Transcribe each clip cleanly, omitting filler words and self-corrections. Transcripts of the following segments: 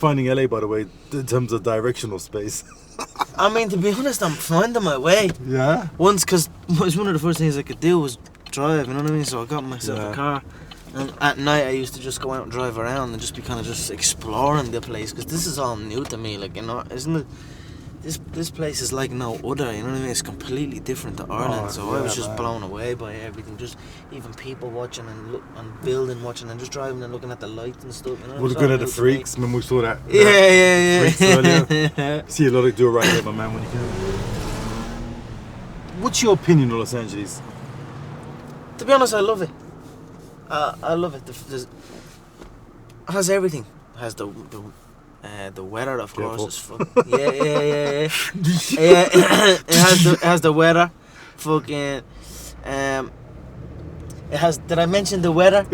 finding LA, by the way, in terms of directional space? I mean, to be honest, I'm finding my way. Yeah? Once, because it was one of the first things I could do was drive, you know what I mean? So I got myself a car. And at night I used to just go out and drive around and just be kind of just exploring the place, because this is all new to me, like, you know, isn't it? This place is like no other, you know what I mean? It's completely different to Ireland, I was just blown away by everything. Just even people watching and building watching and just driving and looking at the lights and stuff. You know? We're looking at the freaks. Remember we saw that? Yeah. Freaks earlier. See a lot of do it right here, my man. When you can. What's your opinion of Los Angeles? To be honest, I love it. I love it. It has everything. It has the weather, of course, is fucking yeah. It has the weather, fucking. It has. Did I mention the weather?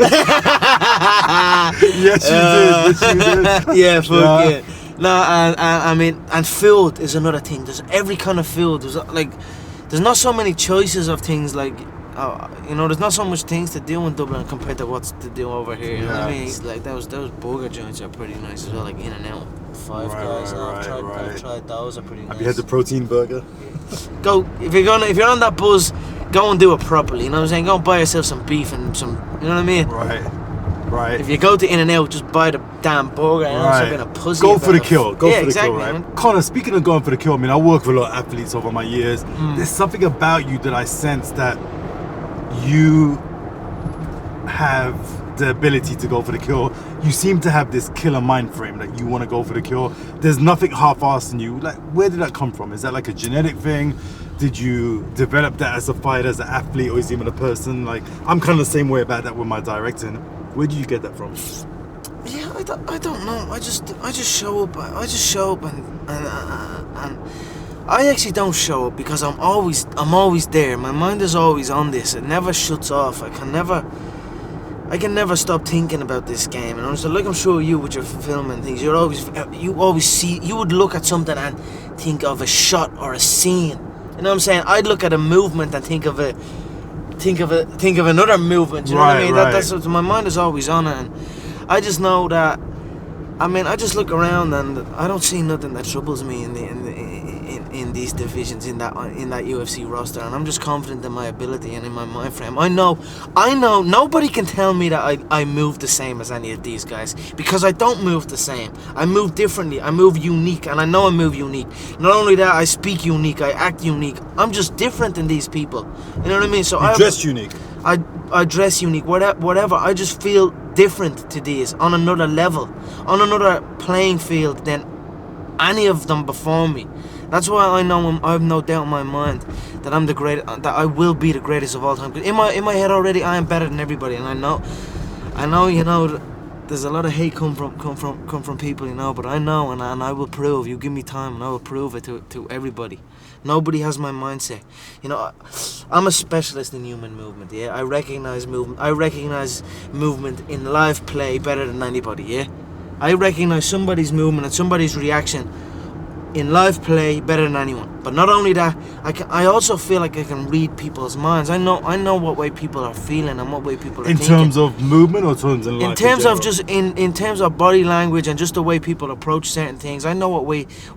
Yes, you did. Yeah, fucking. No, I mean, and food is another thing. There's every kind of food. There's not so many choices of things like. You know, there's not so much things to do in Dublin compared to what's to do over here. You know what I mean? Like those burger joints are pretty nice as well, like In-N-Out, Five Guys. I've tried those. Are pretty nice. Have you had the protein burger? Go if you're on that buzz, go and do it properly. You know what I'm saying? Go and buy yourself some beef and some. You know what I mean? Right. If you go to In-N-Out, just buy the damn burger. And stop being a pussy. Go for the kill. Go for the exactly, kill, right? Man. Connor, speaking of going for the kill, I mean, I work with a lot of athletes over my years. There's something about you that I sense that you have the ability to go for the kill. You seem to have this killer mind frame that you want to go for the kill. There's nothing half-assed in you. Like, where did that come from? Is that like a genetic thing? Did you develop that as a fighter, as an athlete, or is even a person? Like, I'm kind of the same way about that with my directing. Where did you get that from? Yeah, I don't know. I just show up. And I actually don't show up because I'm always there. My mind is always on this. It never shuts off. I can never stop thinking about this game. And so, like I'm sure you with your film and things, you always see. You would look at something and think of a shot or a scene. You know what I'm saying? I'd look at a movement and think of another movement. You know what I mean? That's what, my mind is always on it. And I just know that. I mean, I just look around and I don't see nothing that troubles me in these divisions, in that UFC roster, and I'm just confident in my ability and in my mind frame. I know nobody can tell me that I move the same as any of these guys, because I don't move the same. I move differently. I move unique, and I know I move unique. Not only that, I speak unique. I act unique. I'm just different than these people. You know what I mean? So I dress unique. I dress unique. Whatever. I just feel different to these, on another level, on another playing field than any of them before me. That's why I know I have no doubt in my mind that I'm the great, that I will be the greatest of all time. In my head already, I am better than everybody, and I know, you know, there's a lot of hate come from people, you know, but I know, and I will prove. You give me time, and I will prove it to everybody. Nobody has my mindset. You know, I'm a specialist in human movement. Yeah, I recognize movement. I recognize movement in live play better than anybody. Yeah, I recognize somebody's movement and somebody's reaction in live play better than anyone. But not only that, I also feel like I can read people's minds. I know what way people are feeling and what way people are thinking. In terms of movement or terms of life? In terms of just in terms of body language and just the way people approach certain things. I know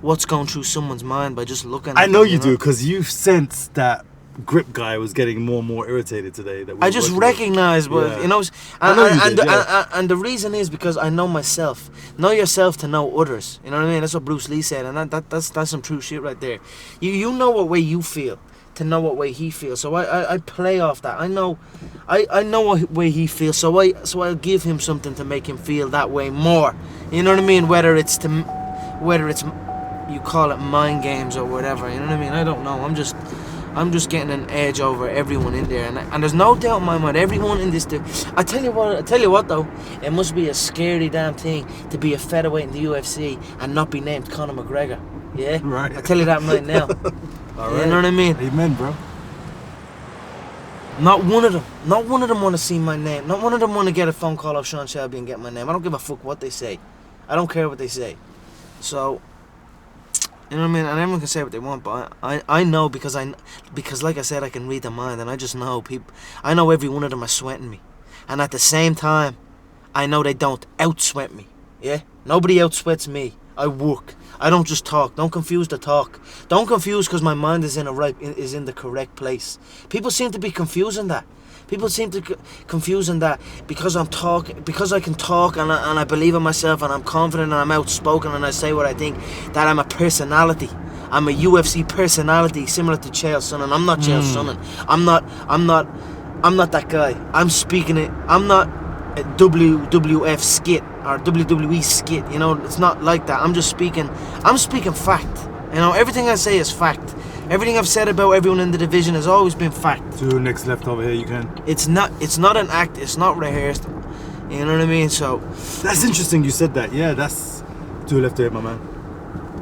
what's going through someone's mind by just looking at them. I know you do, because you sense that grip guy was getting more and more irritated today. I just recognize, but you know, and the reason is because I know myself. Know yourself to know others. You know what I mean? That's what Bruce Lee said, and that's some true shit right there. You know what way you feel to know what way he feels. So I play off that. I know what way he feels. So I'll give him something to make him feel that way more. You know what I mean? Whether it's you call it mind games or whatever. You know what I mean? I don't know. I'm just getting an edge over everyone in there, and there's no doubt in my mind, everyone in this. I tell you what though, it must be a scary damn thing to be a featherweight in the UFC and not be named Conor McGregor. Yeah, right. I tell you that right now. All right. You know what I mean? Amen, bro. Not one of them want to see my name. Not one of them want to get a phone call off Sean Shelby and get my name. I don't give a fuck what they say. I don't care what they say. So. You know what I mean? And everyone can say what they want, but I know because like I said, I can read their mind, and I just know people. I know every one of them are sweating me, and at the same time, I know they don't out-sweat me. Yeah? Nobody out sweats me. I work. I don't just talk. Don't confuse the talk. Don't confuse because my mind is in the correct place. People seem to be confusing that. People seem to confusing that because because I can talk and I believe in myself and I'm confident and I'm outspoken and I say what I think, that I'm a personality. I'm a UFC personality similar to Chael Sonnen. I'm not Chael Sonnen. I'm not that guy. I'm speaking it. I'm not a WWF skit or WWE skit. You know, it's not like that. I'm speaking fact. You know, everything I say is fact. Everything I've said about everyone in the division has always been fact. To next left over here, you can. It's not an act. It's not rehearsed. You know what I mean? So that's interesting. You said that. Yeah, that's to left here, my man.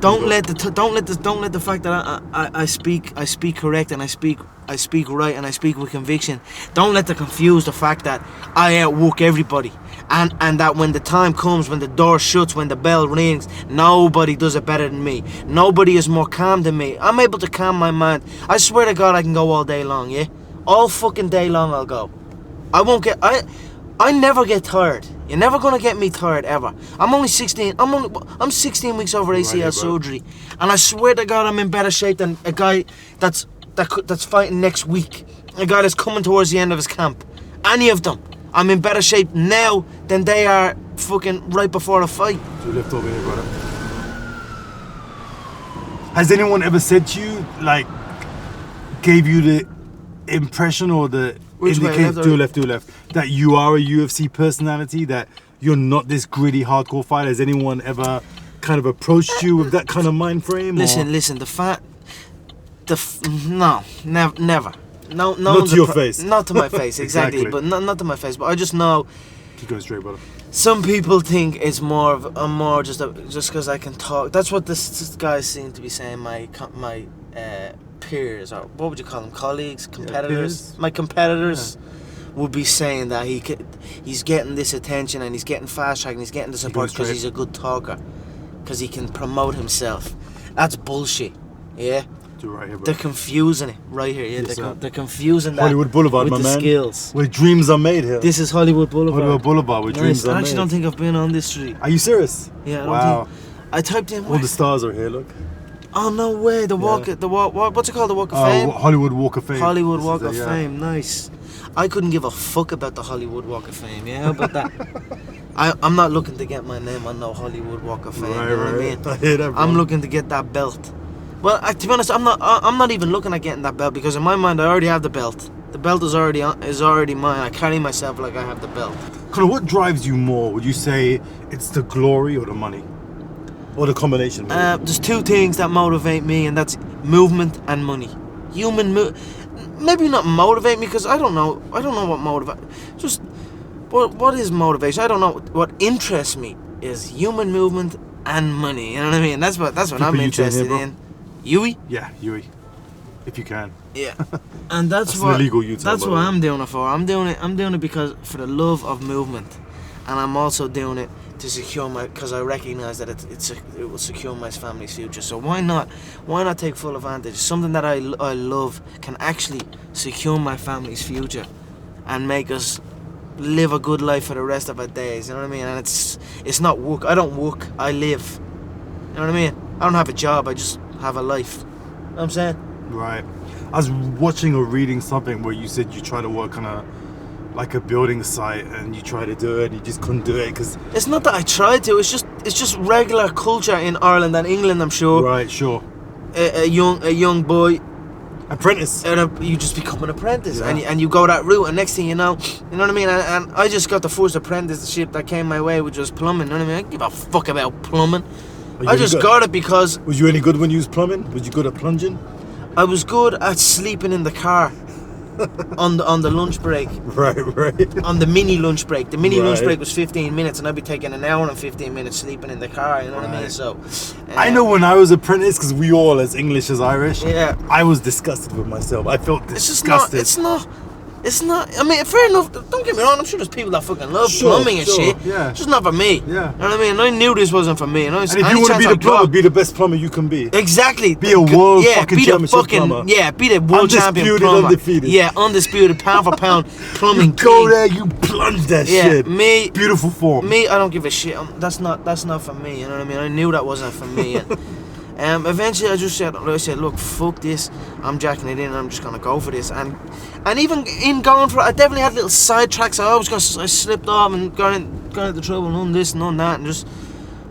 Don't let the fact that I speak correct and I speak right and I speak with conviction. Don't let confuse the fact that I outwork everybody and that when the time comes, when the door shuts, when the bell rings, nobody does it better than me. Nobody is more calm than me. I'm able to calm my mind. I swear to God, I can go all day long. Yeah, all fucking day long I'll go. I never get tired. You're never gonna get me tired ever. I'm only 16. I'm 16 weeks over ACL surgery, and I swear to God, I'm in better shape than a guy that's fighting next week. A guy that's coming towards the end of his camp. Any of them, I'm in better shape now than they are fucking right before a fight. To left over here, brother. Has anyone ever said to you, like, gave you the impression or the indication to left that you are a UFC personality, that you're not this gritty hardcore fighter? Has anyone ever kind of approached you with that kind of mind frame? Listen, no, never. No, not to your face. Not to my face, exactly. But not to my face. But I just know. Keep going straight, brother. Some people think it's more just because I can talk. That's what this guy seemed to be saying. My peers, or what would you call them? Colleagues, competitors. My competitors would be saying that he's getting this attention and he's getting fast track and he's getting the support because he's a good talker, because he can promote himself. That's bullshit. Yeah. Right here, they're confusing it right here. Yeah, yes, they're confusing that Hollywood Boulevard, with my the man. Skills. Where dreams are made here. This is Hollywood Boulevard. Hollywood Boulevard, where dreams are made. I actually don't think I've been on this street. Are you serious? Yeah, I don't wow. think. I typed in. All the stars are here. Look. Oh no way! The walk. What's it called? The Walk of Fame. Hollywood Walk of Fame. Hollywood Walk of Fame. Nice. I couldn't give a fuck about the Hollywood Walk of Fame. Yeah, how about that? I'm not looking to get my name on no Hollywood Walk of Fame. Right, you know what I mean? I hear that, bro. I'm looking to get that belt. Well, to be honest, I'm not even looking at getting that belt, because in my mind I already have the belt. The belt is already mine. I carry myself like I have the belt. Connor, what drives you more? Would you say it's the glory or the money, or the combination? There's two things that motivate me, and that's movement and money. Maybe not motivate me, because I don't know what motivate. Just what is motivation? I don't know. What interests me is human movement and money. You know what I mean? That's what I'm interested in. Yui? Yeah, Yui. If you can. Yeah. And that's what an illegal U-turn, that's what I'm doing it for. I'm doing it because for the love of movement. And I'm also doing it to secure because I recognize that it will secure my family's future. So why not take full advantage? Something that I love can actually secure my family's future and make us live a good life for the rest of our days. You know what I mean? And it's not work. I don't work. I live. You know what I mean? I don't have a job. I just have a life. You know what I'm saying? Right. I was watching or reading something where you said you try to work on a building site and you try to do it and you just couldn't do it because... It's not that I tried to. It's just regular culture in Ireland and England, I'm sure. Right, sure. A young boy... Apprentice. You just become an apprentice, and you go that route, and next thing you know what I mean? And I just got the first apprenticeship that came my way, which was plumbing. You know what I mean? I don't give a fuck about plumbing. I just got it because... Was you any good when you was plumbing? Was you good at plunging? I was good at sleeping in the car on the lunch break. Right. On the mini lunch break. The mini lunch break was 15 minutes, and I'd be taking an hour and 15 minutes sleeping in the car. You know what I mean? So I know when I was apprentice, because we all, as English as Irish, yeah, I was disgusted with myself. I felt disgusted. It's not. It's not. I mean, fair enough. Don't get me wrong. I'm sure there's people that fucking love plumbing and shit. Yeah. It's just not for me. Yeah. You know what I mean? I knew this wasn't for me. And if you want to be the plumber, be the best plumber you can be. Exactly. Be a world fucking championship plumber. Yeah, be the world champion plumber. Undefeated. Yeah, undisputed, pound for pound plumbing. You go there, you plunge that shit. Me, beautiful form. Me, I don't give a shit. That's not for me. You know what I mean? I knew that wasn't for me. And eventually, I said, look, fuck this. I'm jacking it in. And I'm just gonna go for this. And even in going for it, I definitely had little sidetracks. I slipped off and got into trouble and none this and none that, and just.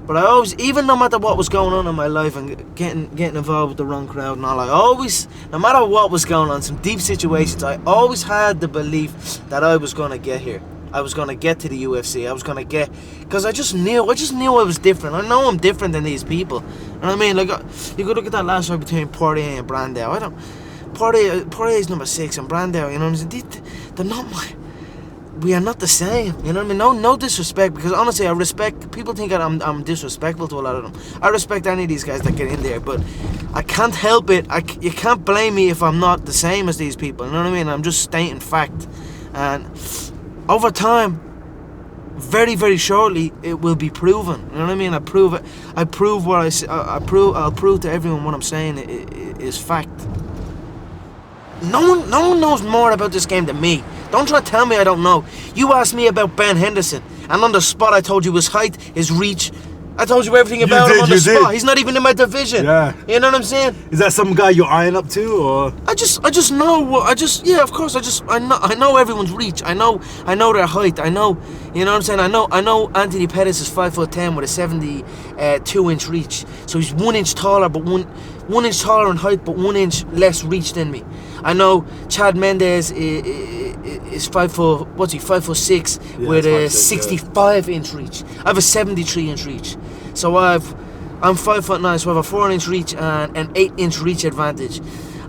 But I always, even no matter what was going on in my life and getting involved with the wrong crowd and all, I always, no matter what was going on, some deep situations, I always had the belief that I was gonna get here. I was gonna get to the UFC. I was gonna get, because I just knew I was different. I know I'm different than these people. You know what I mean? Like, you could look at that last fight between Poirier and Brandao. Poirier's number 6 and Brandao, you know what I'm saying? They're not we are not the same, you know what I mean? No disrespect, because honestly, I respect, people think that I'm disrespectful to a lot of them. I respect any of these guys that get in there, but I can't help it. You can't blame me if I'm not the same as these people, you know what I mean? I'm just stating fact. And over time, very, very shortly, it will be proven, you know what I mean? I'll prove to everyone what I'm saying is fact. No one knows more about this game than me. Don't try to tell me I don't know. You asked me about Ben Henderson, and on the spot I told you his height, his reach. I told you everything about him on the spot. He's not even in my division. Yeah. You know what I'm saying? Is that some guy you're eyeing up to, or? I just know. Yeah, of course. I know everyone's reach. I know their height. I know, you know what I'm saying? I know Anthony Pettis is 5'10" with a 72-inch reach. So he's 1 inch taller, but one inch taller in height, but 1 inch less reach than me. I know Chad Mendes is 5'6" with a 65-inch reach. I have a 73-inch reach. So I'm 5'9", so I have a 4-inch reach and an 8-inch reach advantage.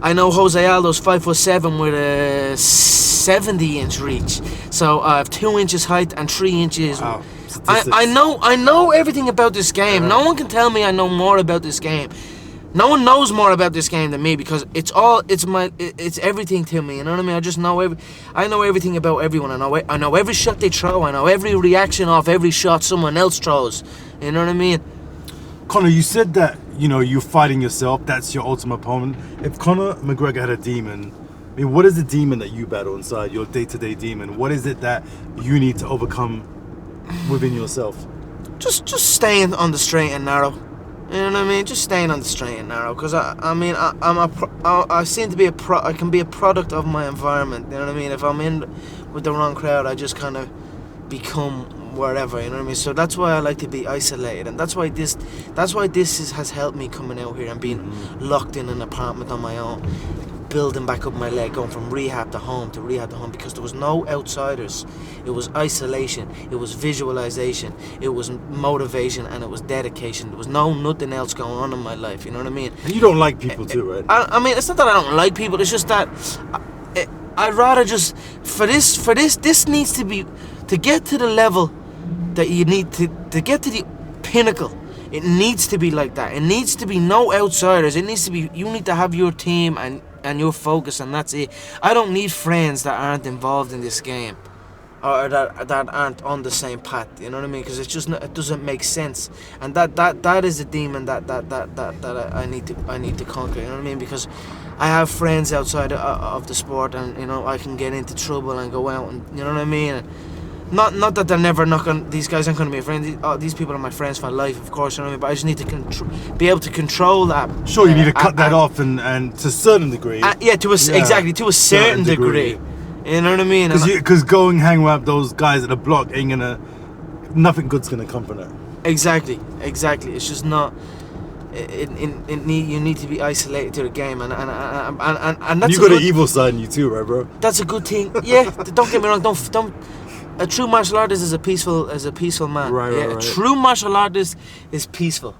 I know Jose Aldo's 5'7" with a 70-inch reach. So I have 2 inches height and 3 inches. Wow. I know everything about this game. No one can tell me I know more about this game. No one knows more about this game than me, because it's everything to me. You know what I mean? I just know I know everything about everyone. I know every shot they throw. I know every reaction off every shot someone else throws. You know what I mean? Conor, you said that, you know, you're fighting yourself. That's your ultimate opponent. If Conor McGregor had a demon, I mean, what is the demon that you battle inside, your day-to-day demon? What is it that you need to overcome within yourself? Just staying on the straight and narrow. You know what I mean? Just staying on the straight and narrow. Because I seem to be I can be a product of my environment. You know what I mean? If I'm in with the wrong crowd, I just kind of become wherever. You know what I mean? So that's why I like to be isolated, and that's why this has helped me coming out here and being locked in an apartment on my own, building back up my leg, going from rehab to home, because there was no outsiders. It was isolation, it was visualization, it was motivation, and it was dedication. There was nothing else going on in my life, you know what I mean? And you don't like people too, right? I mean, it's not that I don't like people, it's just that I'd rather just, this needs to be, to get to the level that you need to get to the pinnacle. It needs to be like that. It needs to be no outsiders. It needs to be, you need to have your team and your focus, and that's it. I don't need friends that aren't involved in this game, or that aren't on the same path. You know what I mean? Because it's just it doesn't make sense. And that is a demon that I need to conquer. You know what I mean? Because I have friends outside of the sport, and you know I can get into trouble and go out, and you know what I mean. And not that they're never not going. These guys aren't going to be friends. These people are my friends for life, of course. You know what I mean? But I just need to be able to control that. Sure, you need to cut that off, and to a certain degree. Exactly, to a certain degree. You know what I mean? Because going hang with those guys at the block ain't gonna. Nothing good's gonna come from that. Exactly. It's just not. You need to be isolated to the game, and that's. You got an evil side in you too, right, bro? That's a good thing. Yeah, don't get me wrong. Don't. A true martial artist is a peaceful man. Right. A true martial artist is peaceful,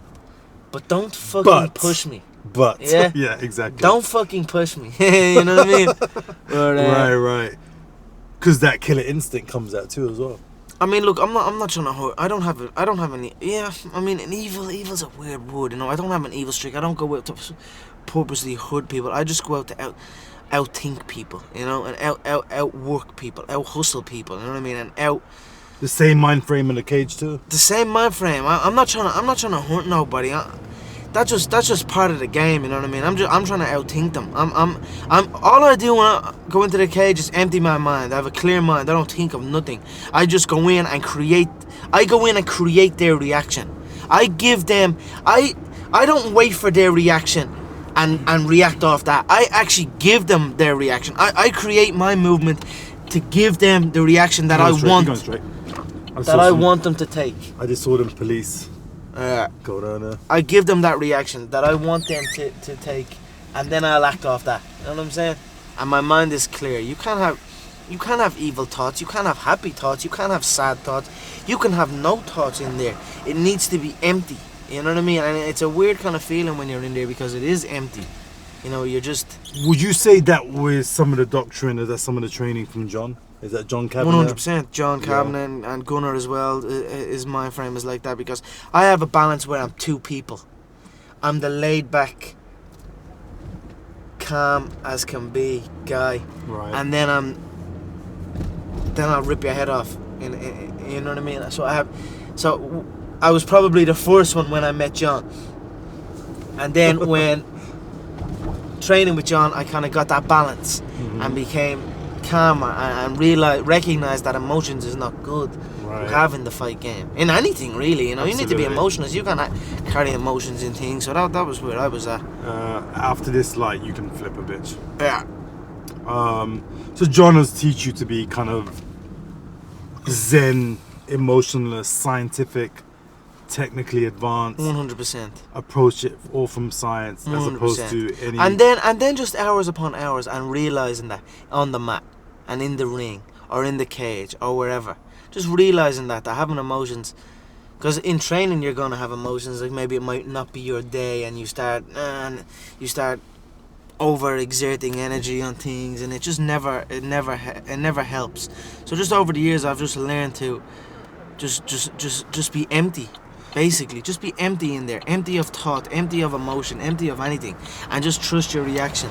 but don't fucking push me. Yeah, exactly. Don't fucking push me. You know what I mean? But, right. Because that killer instinct comes out too as well. I mean, look, I'm not trying to hurt. I don't have any. Yeah, I mean, evil's a weird word. You know, I don't have an evil streak. I don't go out to purposely hurt people. I just go out to outthink people, you know, and outwork people, out hustle people. You know what I mean? And out The same mind frame in the cage too. the same mind frame. I'm not trying to hurt nobody. That's just part of the game. You know what I mean? I'm trying to outthink them. I'm all I do when I go into the cage is empty my mind. I have a clear mind. I don't think of nothing. I just go in and create. I go in and create their reaction. I give them. I don't wait for their reaction and react off that. I actually give them their reaction. I create my movement to give them the reaction that I want. That I want them to take. I just saw them police go down there. I give them that reaction that I want them to take, and then I'll act off that. You know what I'm saying? And my mind is clear. You can't have evil thoughts. You can't have happy thoughts. You can't have sad thoughts. You can have no thoughts in there. It needs to be empty. You know what I mean? And it's a weird kind of feeling when you're in there because it is empty. You know, you're just. Would you say that was some of the doctrine, or that some of the training from John? Is that John Kavanagh? 100%. John Kavanagh and Gunnar as well. His mind frame is like that because I have a balance where I'm two people. I'm the laid back, calm as can be guy, Right. and then I'll rip your head off. You know what I mean? So I was probably the first one when I met John, and then when training with John, I kind of got that balance and became calmer and recognized that emotions is not good Right. to have in the fight game, in anything really. You know, you need to be Absolutely. emotional. You can't carry emotions in things. So that was where I was at. After this light, you can flip a bitch. Yeah. So John has teach you to be kind of zen, emotionless, scientific, technically advanced. 100%. Approach it all from science as 100%. opposed to any. And then just hours upon hours and realizing that on the mat and in the ring or in the cage or wherever, just realizing that having emotions, because in training you're gonna have emotions. Like maybe it might not be your day, and you start over exerting energy on things, and it just never helps. So just over the years, I've just learned to just be empty. Basically, just be empty in there, empty of thought, empty of emotion, empty of anything, and just trust your reaction.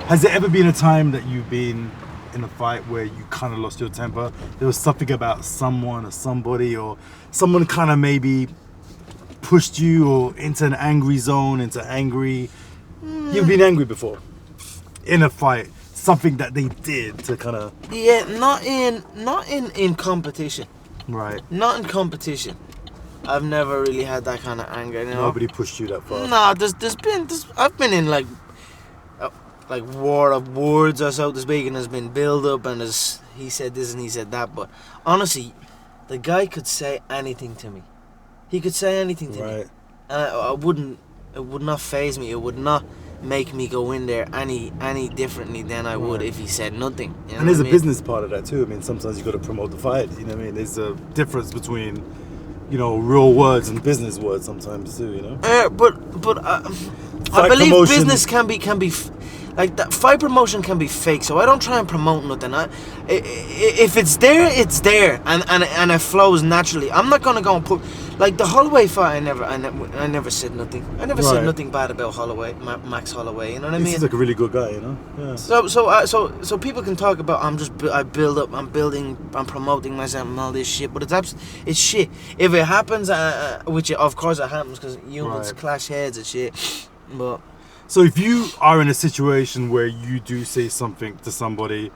Has there ever been a time that you've been in a fight where you kind of lost your temper? There was something about someone or somebody, or someone kind of maybe pushed you or into an angry zone, into angry. You've been angry before in a fight. Something that they did to kind of. Yeah, not in competition. Right. Not in competition. I've never really had that kind of anger. You know? Nobody pushed you that far. Nah, I've been in like war of words or so to speak, and there's been build up, and he said this and he said that. But honestly, the guy could say anything to me. He could say anything to me, Right. and I wouldn't. It would not faze me. It would not make me go in there any differently than I would if he said nothing. You know And there's what a I mean? business part of that too. I mean, sometimes you got to promote the fight. You know what I mean? There's a difference between, real words and business words sometimes too. You know. But I Fight believe promotion- business can be like that. Fight promotion can be fake, so I don't try and promote nothing. If it's there, it's there, and it flows naturally. I'm not gonna go and put like the Holloway fight. I never said nothing. I never said Right. nothing bad about Holloway, Max Holloway. You know what I He mean? seems like a really good guy. You know. Yeah. So people can talk about I build up, I'm building, I'm promoting myself and all this shit, but it's shit. If it happens, which of course it happens because humans Right. clash heads and shit, but. So if you are in a situation where you do say something to somebody,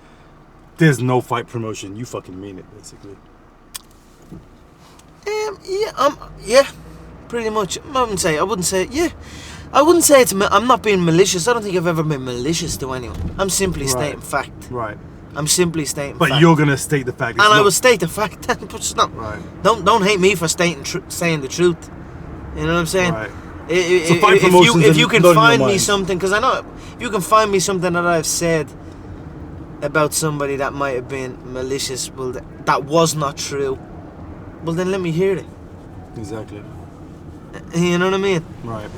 there's no fight promotion. You fucking mean it, basically. Yeah, pretty much. I wouldn't say it's. I'm not being malicious. I don't think I've ever been malicious to anyone. I'm simply stating fact. Right. I'm simply stating But fact. you're gonna state the fact. And I will state the fact. But it's not. Right. Don't hate me for saying the truth. You know what I'm saying? Right. If fight promotions if you are can not in your find me mind. something, because I know if you can find me something that I've said about somebody that might have been malicious, well, that was not true. Well, then let me hear it. Exactly. You know what I mean? Right.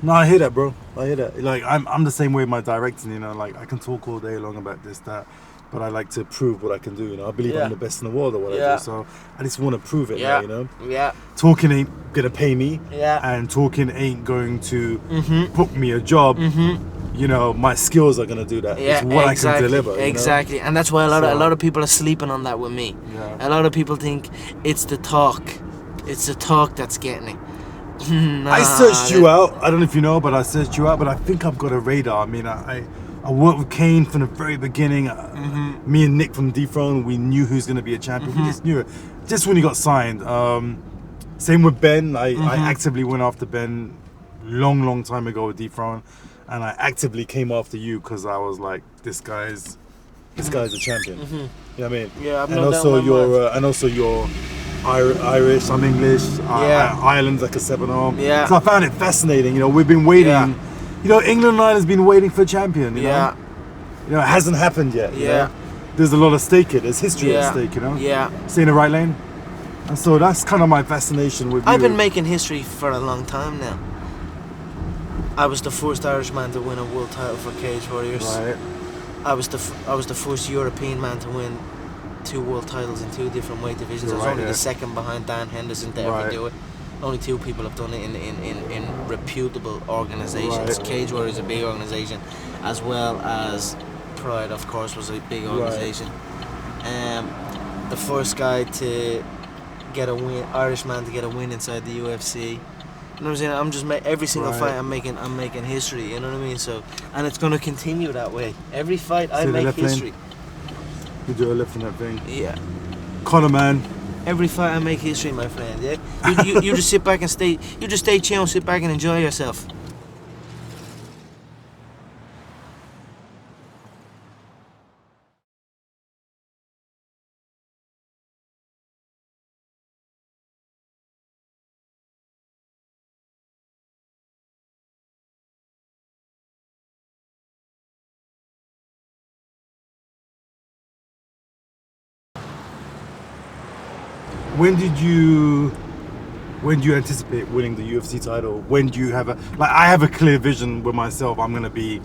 No, I hear that, bro. I hear that. Like I'm the same way with my directing. Like I can talk all day long about this, that. but I like to prove what I can do. You know, I believe Yeah. I'm the best in the world or what I Yeah. do. So I just want to prove it. Yeah. Now, you know, Yeah. talking ain't gonna pay me, Yeah. and talking ain't going to Mhm. book me a job. Mhm. You know, my skills are gonna do that. Yeah. It's what Exactly. I can deliver. You know? Exactly. And that's why a So- lot of people are sleeping on that with me. Yeah. A lot of people think it's the talk. It's the talk that's getting it. Nah, I searched you out. I don't know if you know, but I searched you out. But I think I've got a radar. I mean, I worked with Kane from the very beginning. Me and Nick from Dethrone, we knew who's going to be a champion. We just knew it. Just when he got signed. Same with Ben. I actively went after Ben long time ago with Dethrone, and I actively came after you because I was like, this guy's a champion. You know what I mean? Yeah, I've and no doubt also in my mind. and also you're Irish. I'm English. Yeah. Ireland's like a 7-arm. Yeah. So I found it fascinating. You know, we've been waiting. Yeah. You know, England line has been waiting for a champion. You Yeah. know? You know, it hasn't happened yet. you Yeah. know? There's a lot of stake here. There's history Yeah. at stake. You know. Yeah. Stay in the right lane. And so that's kind of my fascination with you. I've been making history for a long time now. I was the first Irishman to win a world title for Cage Warriors. Right. I was the first European man to win 2 world titles in 2 different weight divisions. I was Right, only yeah. the second behind Dan Henderson to ever Right. do it. Only 2 people have done it in reputable organisations. Right. Cage Warriors is a big organisation, as well as Pride, of course, was a big organisation. The first guy to get a win, Irishman to get a win inside the UFC. You know what I'm saying? I'm just every single Right. fight I'm making history. You know what I mean? So, and it's gonna continue that way. Every fight I See the make left lane? history. You do a lift on that thing. Yeah. Conor, man. Every fight I make history, my friend. Yeah. You just sit back and stay. You just stay chill, sit back and enjoy yourself. When do you anticipate winning the UFC title? When do you have I have a clear vision with myself. I'm gonna be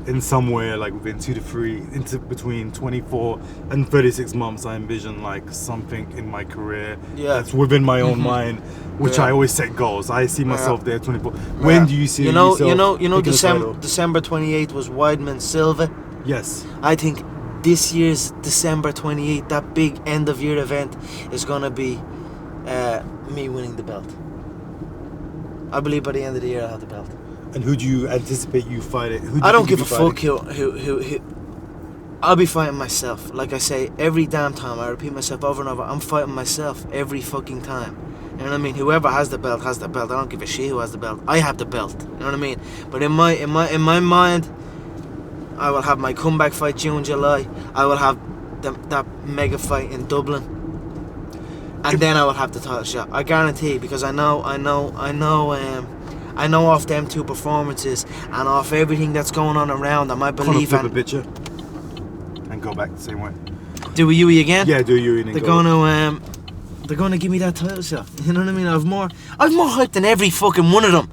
in somewhere like within 2 to 3, into between 24 and 36 months. I envision like something in my career that's within my own mind, which I always set goals. I see myself there 24. When do you see yourself picking the title? December 28th was Weidman Silva. Yes. I think this year's December 28th, that big end of year event, is gonna be me winning the belt. I believe by the end of the year I'll have the belt. And who do you anticipate you fighting? I don't give a fuck who. I'll be fighting myself. Like I say, every damn time I repeat myself over and over. I'm fighting myself every fucking time. You know what I mean? Whoever has the belt has the belt. I don't give a shit who has the belt. I have the belt. You know what I mean? But in my mind, I will have my comeback fight June, July. I will have that mega fight in Dublin, and then I will have the title shot. I guarantee, because I know off them 2 performances and off everything that's going on around them. I believe flip a picture and go back the same way. Do a Yui again? Yeah, do you? They're gonna give me that title shot. You know what I mean? I've more hype than every fucking one of them.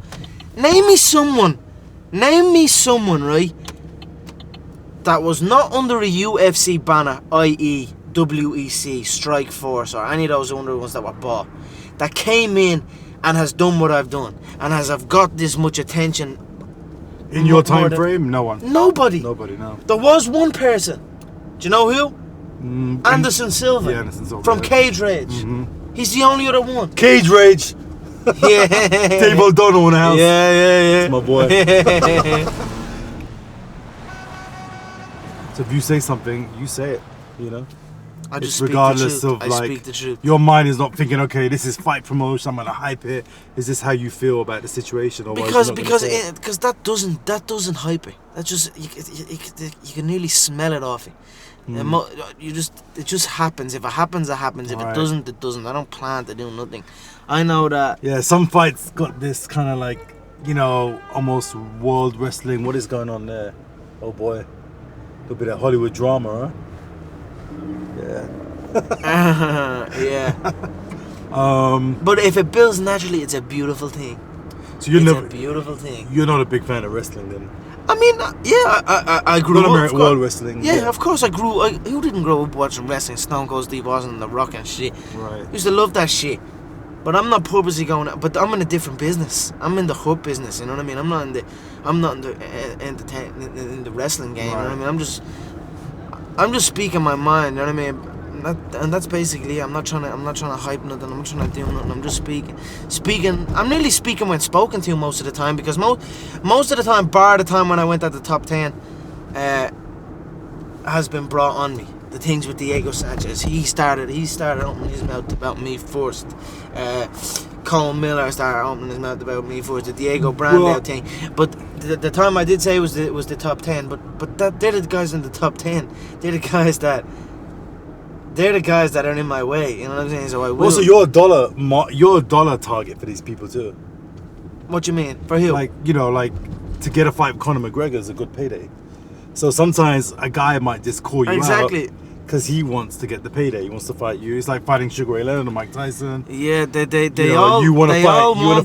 Name me someone, right, that was not under a UFC banner, i.e. WEC, Strike Force, or any of those other ones that were bought, that came in and has done what I've done, and have got this much attention. In your time frame, no one. Nobody. Nobody, no. There was one person. Do you know who? Anderson Silva. Yeah, Anderson Silva. From Cage Rage. He's the only other one. Cage Rage. Yeah. Dave O'Donnell in the house. Yeah. That's my boy. So if you say something, you say it. You know. I just It's regardless speak the truth. of I like speak the truth. your mind is not thinking, okay, this is fight promotion. I'm gonna hype it. Is this how you feel about the situation? Or Because that doesn't hype it. That just you can nearly smell it off it. It just happens. If it happens, it happens. If it doesn't, it doesn't. I don't plan to do nothing. I know that. Yeah, some fights got this kind of like, you know, almost world wrestling. What is going on there? Oh boy, a little bit of Hollywood drama, huh? Yeah. Yeah. Um. But if it builds naturally, it's a beautiful thing. So you're It's never. a beautiful thing. You're not a big fan of wrestling, then? I mean, yeah, I grew Not up. American World Wrestling. Yeah, of course I grew. Who didn't grow up watching wrestling? Stone Cold Steve Austin and The Rock and shit. Right. Used to love that shit. But I'm not purposely going. But I'm in a different business. I'm in the hood business. You know what I mean? I'm not in the in the wrestling game. Right. You know what I mean? I'm just speaking my mind. You know what I mean? And that's basically. I'm not trying to hype nothing. I'm not trying to do nothing. I'm just speaking. I'm really speaking when spoken to most of the time, because most of the time, bar the time when I went at the top 10, has been brought on me. The things with Diego Sanchez, he started opening his mouth about me first. Cole Miller started opening his mouth about me first. The Diego Brandao thing, but the time I did say was the top 10. But they're the guys in the top 10. They're the guys that are in my way. You know what I'm saying? So I will. Also, you're a dollar target for these people too. What do you mean? For who? Like, to get a fight with Conor McGregor is a good payday. So sometimes a guy might just call you out because he wants to get the payday. He wants to fight you. It's like fighting Sugar Ray Leonard or Mike Tyson. Yeah, they all want to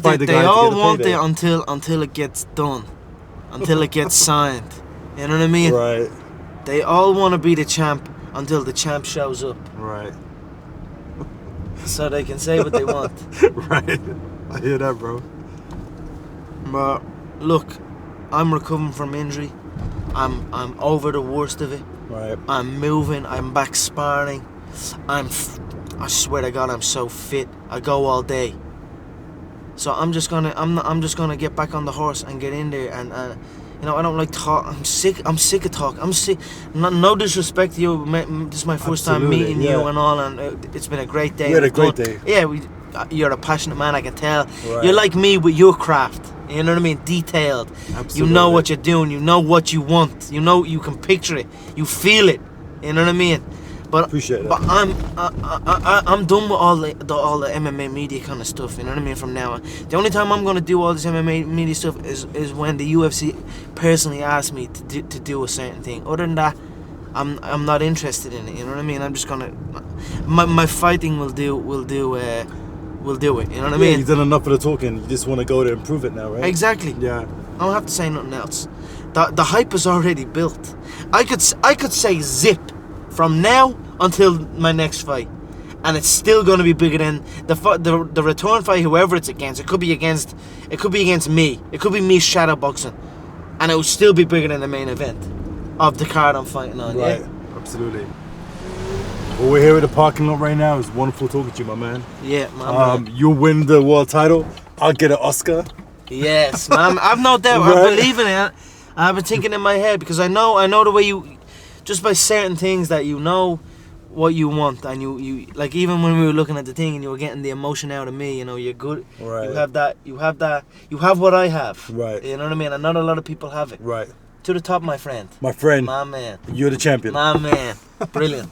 fight the guy. They all want it until it gets done, until it gets signed. You know what I mean? Right. They all want to be the champ until the champ shows up. Right. So they can say what they want. Right. I hear that, bro. But look, I'm recovering from injury. I'm over the worst of it. Right. I'm moving. I'm back sparring. I swear to God, I'm so fit. I go all day. So I'm just gonna get back on the horse and get in there. And I don't like talk. I'm sick of talk. I'm sick. No disrespect to you. This is my first time meeting you and all, and it's been a great day. We had a great day. Yeah, you're a passionate man. I can tell. Right. You're like me with your craft. You know what I mean? Detailed. Absolutely. You know what you're doing. You know what you want. You know you can picture it. You feel it. You know what I mean? But appreciate it. But I'm done with all the MMA media kind of stuff. You know what I mean? From now on, the only time I'm gonna do all this MMA media stuff is when the UFC personally asks me to do a certain thing. Other than that, I'm not interested in it. You know what I mean? I'm just gonna my fighting will do it. You know what I mean? You've done enough of the talking. You just want to go there and prove it now, right? Exactly. Yeah. I don't have to say nothing else. The hype is already built. I could say zip from now until my next fight, and it's still going to be bigger than the return fight. Whoever it's against, it could be against me. It could be me shadowboxing, and it will still be bigger than the main event of the card I'm fighting on. Right. Yeah. Absolutely. Well, we're here at the parking lot right now. It's wonderful talking to you, my man. Yeah, man. You'll win the world title. I'll get an Oscar. Yes, man. I've no doubt. Right. I believe in it. I've been thinking in my head because I know the way you, just by certain things that you know what you want, and you like, even when we were looking at the thing and you were getting the emotion out of me, you're good. Right. You have what I have. Right. You know what I mean? And not a lot of people have it. Right. To the top, my friend. My friend. My man. You're the champion. My man. Brilliant.